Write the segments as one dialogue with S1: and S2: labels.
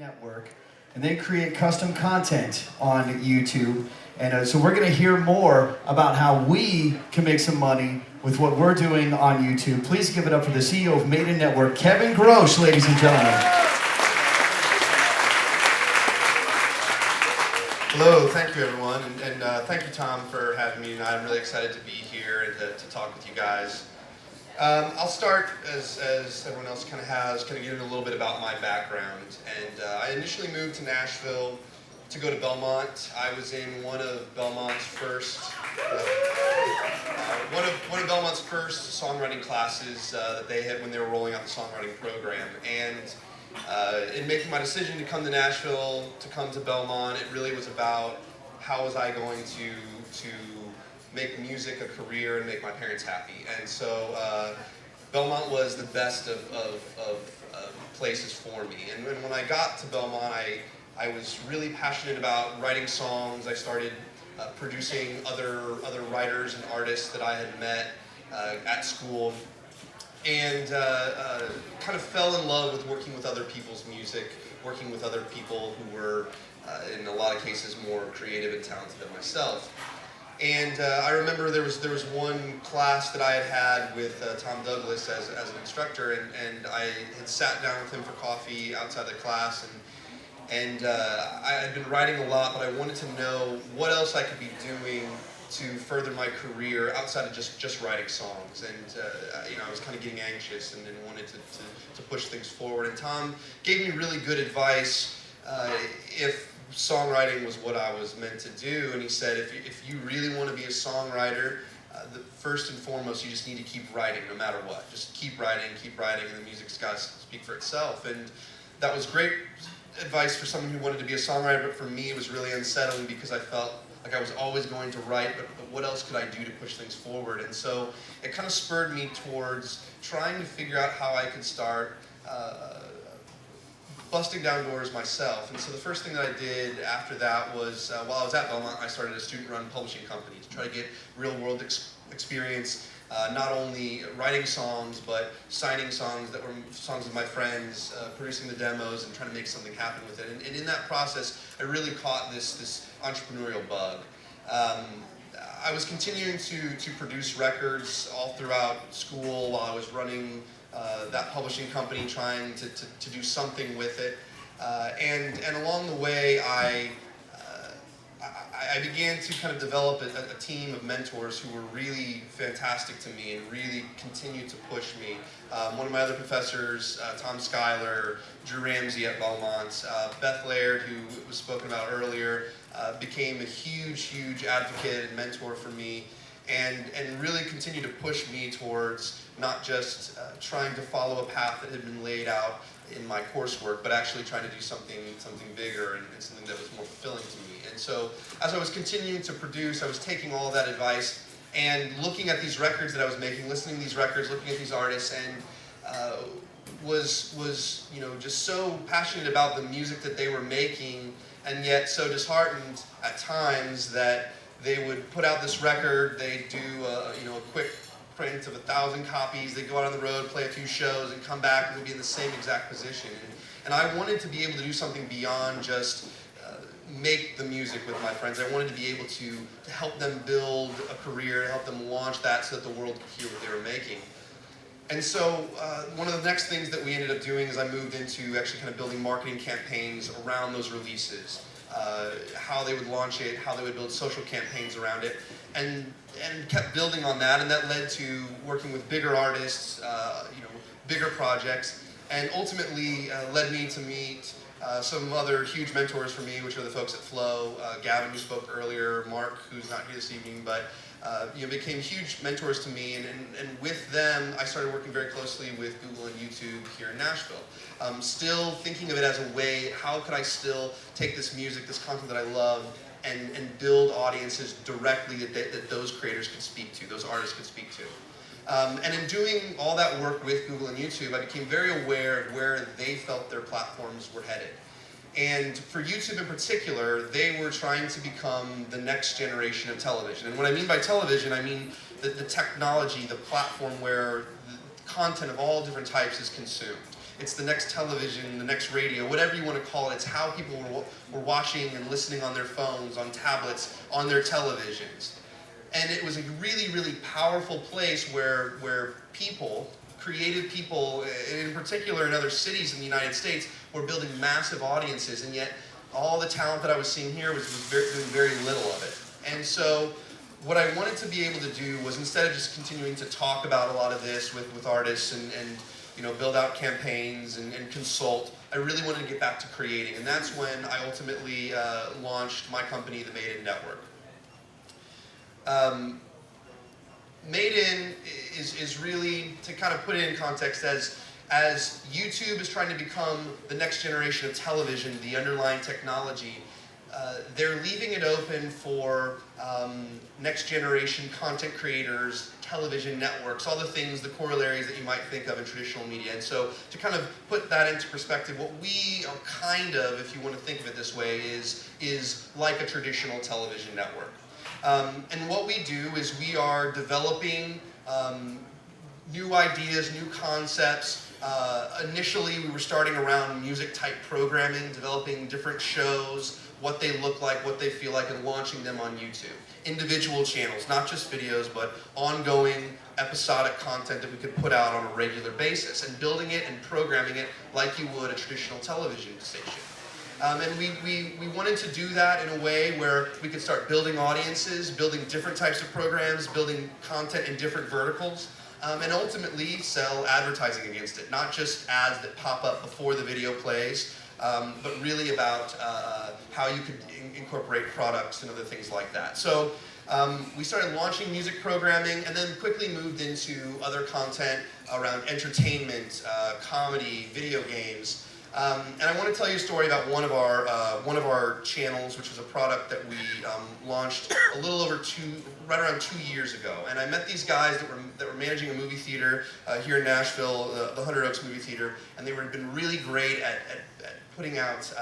S1: Network, and they create custom content on YouTube. And so we're going to hear more about how we can make some money with what we're doing on YouTube. Please give it up for the CEO of Maiden Network, Kevin Grosch, ladies and gentlemen.
S2: Hello, thank you everyone, and thank you Tom for having me. I'm really excited to be here and to talk with you guys. I'll start, as everyone else kind of has, get into a little bit about my background. And I initially moved to Nashville to go to Belmont. I was in one of Belmont's first songwriting classes that they had when they were rolling out the songwriting program. And in making my decision to come to Nashville, to come to Belmont, it really was about how was I going to make music a career and make my parents happy. And so Belmont was the best of places for me. And when I got to Belmont, I was really passionate about writing songs. I started producing other writers and artists that I had met at school, and kind of fell in love with working with other people's music, working with other people who were, in a lot of cases, more creative and talented than myself. And I remember there was one class that I had with Tom Douglas as an instructor, and I had sat down with him for coffee outside the class, and I had been writing a lot, but I wanted to know what else I could be doing to further my career outside of just writing songs. And I was kind of getting anxious and wanted to push things forward. And Tom gave me really good advice if songwriting was what I was meant to do. And he said, if you really want to be a songwriter, first and foremost, you just need to keep writing no matter what. Just keep writing, and the music's got to speak for itself. And that was great advice for someone who wanted to be a songwriter, but for me it was really unsettling because I felt like I was always going to write, but what else could I do to push things forward? And so it kind of spurred me towards trying to figure out how I could start busting down doors myself. And so the first thing that I did after that was, while I was at Belmont, I started a student-run publishing company to try to get real-world experience, not only writing songs, but signing songs that were songs of my friends, producing the demos, and trying to make something happen with it. And in that process, I really caught this entrepreneurial bug. I was continuing to produce records all throughout school while I was running that publishing company, trying to do something with it. And along the way, I began to kind of develop a team of mentors who were really fantastic to me and really continued to push me. One of my other professors, Tom Schuyler, Drew Ramsey at Belmont, Beth Laird, who was spoken about earlier, became a huge advocate and mentor for me, and really continued to push me towards not just trying to follow a path that had been laid out in my coursework, but actually trying to do something bigger and something that was more fulfilling to me. And so as I was continuing to produce, I was taking all of that advice and looking at these records that I was making, listening to these records, looking at these artists, and was just so passionate about the music that they were making, and yet so disheartened at times that they would put out this record, they'd do a quick print of 1,000 copies, they'd go out on the road, play a few shows, and come back and they'd be in the same exact position. And I wanted to be able to do something beyond just make the music with my friends. I wanted to be able to help them build a career, help them launch that so that the world could hear what they were making. And so one of the next things that we ended up doing is I moved into actually kind of building marketing campaigns around those releases. How they would launch it, how they would build social campaigns around it, and kept building on that, and that led to working with bigger artists, bigger projects, and ultimately led me to meet some other huge mentors for me, which are the folks at Flow, Gavin, who spoke earlier, Mark, who's not here this evening, but became huge mentors to me, and with them, I started working very closely with Google and YouTube here in Nashville. Still thinking of it as a way, how could I still take this music, this content that I love, and build audiences directly that those creators could speak to, those artists could speak to. And in doing all that work with Google and YouTube, I became very aware of where they felt their platforms were headed. And for YouTube in particular, they were trying to become the next generation of television. And what I mean by television, I mean the technology, the platform where the content of all different types is consumed. it's the next television, the next radio, whatever you want to call it. It's how people were watching and listening on their phones, on tablets, on their televisions. And it was a really, really powerful place where people, creative people, in particular in other cities in the United States, were building massive audiences, and yet all the talent that I was seeing here was doing very little of it. And so what I wanted to be able to do was, instead of just continuing to talk about a lot of this with artists and build out campaigns and consult, I really wanted to get back to creating. And that's when I ultimately launched my company, the Made In Network. Made In is really, to kind of put it in context, as YouTube is trying to become the next generation of television, the underlying technology, they're leaving it open for next generation content creators, television networks, all the things, the corollaries that you might think of in traditional media. And so to kind of put that into perspective, what we are kind of, if you want to think of it this way, is like a traditional television network. And what we do is we are developing new ideas, new concepts. Initially, we were starting around music-type programming, developing different shows, what they look like, what they feel like, and launching them on YouTube. Individual channels, not just videos, but ongoing episodic content that we could put out on a regular basis, and building it and programming it like you would a traditional television station. And we wanted to do that in a way where we could start building audiences, building different types of programs, building content in different verticals, and ultimately sell advertising against it. Not just ads that pop up before the video plays, but really about how you could incorporate products and other things like that. So we started launching music programming, and then quickly moved into other content around entertainment, comedy, video games. And I want to tell you a story about one of our channels, which was a product that we launched a little over right around 2 years ago. And I met these guys that were managing a movie theater here in Nashville, the Hundred Oaks movie theater, and they had been really great at putting out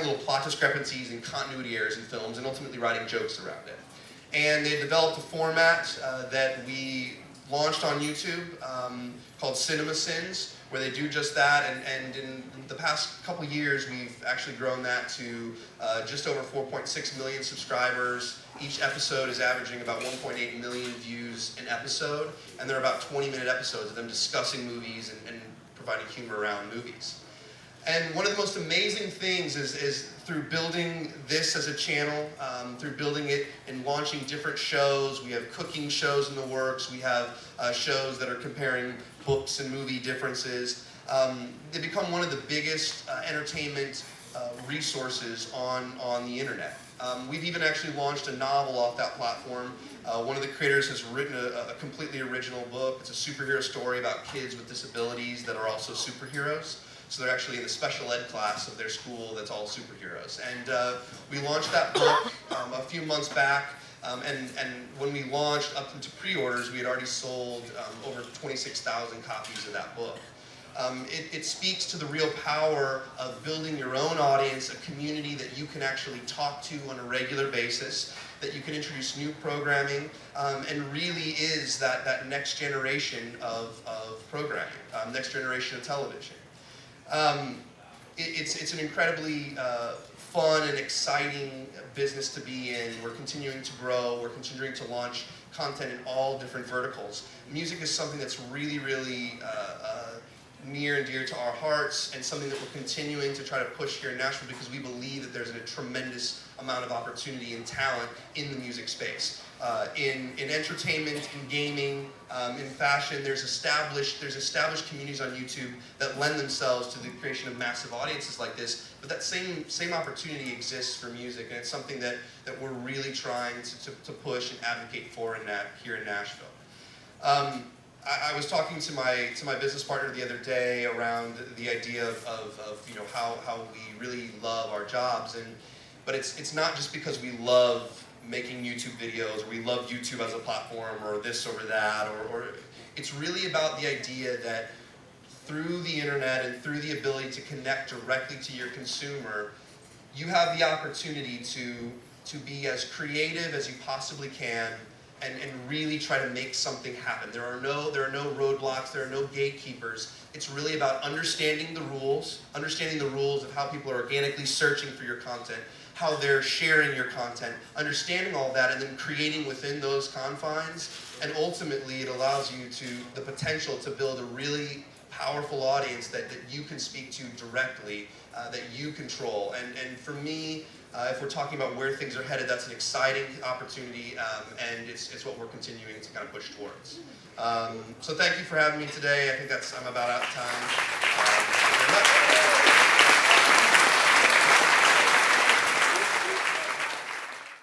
S2: little plot discrepancies and continuity errors in films, and ultimately writing jokes around it. And they developed a format that we launched on YouTube called Cinema Sins, where they do just that, and in the past couple years we've actually grown that to just over 4.6 million subscribers. Each episode is averaging about 1.8 million views an episode, and they're about 20-minute episodes of them discussing movies and providing humor around movies. And one of the most amazing things is through building this as a channel, through building it and launching different shows. We have cooking shows in the works. We have shows that are comparing books and movie differences. They become one of the biggest entertainment resources on the internet. We've even actually launched a novel off that platform. One of the creators has written a completely original book. It's a superhero story about kids with disabilities that are also superheroes. So they're actually in the special ed class of their school that's all superheroes. And we launched that book a few months back. And when we launched up into pre-orders, we had already sold over 26,000 copies of that book. It speaks to the real power of building your own audience, a community that you can actually talk to on a regular basis, that you can introduce new programming, and really is that next generation of programming, next generation of television. It's an incredibly fun and exciting business to be in. We're continuing to grow. We're continuing to launch content in all different verticals. Music is something that's really, really near and dear to our hearts, and something that we're continuing to try to push here in Nashville, because we believe that there's a tremendous amount of opportunity and talent in the music space. In entertainment, in gaming, in fashion, there's established communities on YouTube that lend themselves to the creation of massive audiences like this, but that same opportunity exists for music, and it's something that we're really trying to push and advocate for here in Nashville. I was talking to my business partner the other day around the idea of how we really love our jobs, but it's not just because we love making YouTube videos, or we love YouTube as a platform, or this or that, or it's really about the idea that through the internet and through the ability to connect directly to your consumer, you have the opportunity to be as creative as you possibly can, and really try to make something happen. There are no roadblocks, there are no gatekeepers. It's really about understanding the rules of how people are organically searching for your content, how they're sharing your content, understanding all that, and then creating within those confines. And ultimately, it allows you the potential to build a really powerful audience that you can speak to directly, that you control. And for me, if we're talking about where things are headed, that's an exciting opportunity, and it's what we're continuing to kind of push towards. So thank you for having me today. I think I'm about out of time. Thank you very much.